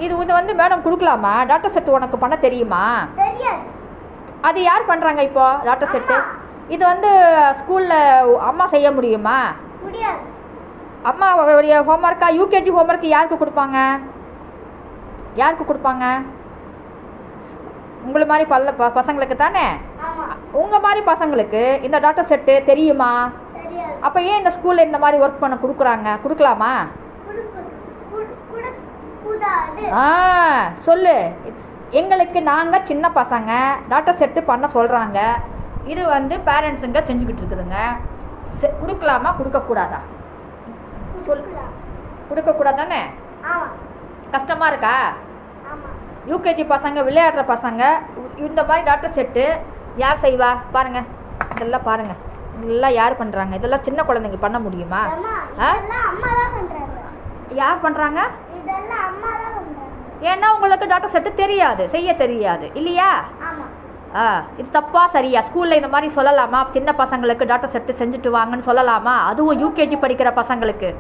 இது வந்து மேடம் கொடுக்கலாமா? டாட்டா செட்டு உனக்கு பண்ண தெரியுமா? அது யார் பண்ணுறாங்க இப்போ டாட்டா செட்டு? இது வந்து ஸ்கூலில் அம்மா செய்ய முடியுமா? அம்மாவுடைய ஹோம்ஒர்க்கா? யூகேஜி ஹோம்ஒர்க் யாருக்கு கொடுப்பாங்க? யாருக்கு கொடுப்பாங்க? உங்களை மாதிரி பசங்களுக்கு தானே? உங்கள் மாதிரி பசங்களுக்கு இந்த டாட்டா செட்டு தெரியுமா? அப்போ ஏன் இந்த ஸ்கூலில் இந்த மாதிரி ஒர்க் பண்ண கொடுக்கலாமா? சொல்லு. எங்களுக்கு நாங்கள் சின்ன பசங்க டாட்டா செட்டு பண்ண சொல்கிறாங்க. இது வந்து பேரண்ட்ஸுங்க செஞ்சுக்கிட்டு இருக்குதுங்க. கொடுக்கலாமா கொடுக்கக்கூடாதா? கொடுக்கக்கூடாது தானே? கஷ்டமாக இருக்கா? யூகேஜி பசங்க விளையாடுற பசங்க இந்த மாதிரி டாட்டா செட்டு யார் செய்வா? பாருங்கள், இதெல்லாம் பாருங்கள், இதெல்லாம் யார் பண்ணுறாங்க? இதெல்லாம் சின்ன குழந்தைங்க பண்ண முடியுமா? யார் பண்ணுறாங்க? ஏன்னா உங்களுக்கு டாட்டா செட்டு தெரியாது, செய்ய தெரியாது இல்லையா? இது தப்பா சரியா? ஸ்கூலில் இந்த மாதிரி சொல்லலாமா? சின்ன பசங்களுக்கு டாட்டா செட்டு செஞ்சுட்டு வாங்கன்னு சொல்லலாமா? அதுவும் யூகேஜி படிக்கிற பசங்களுக்கு.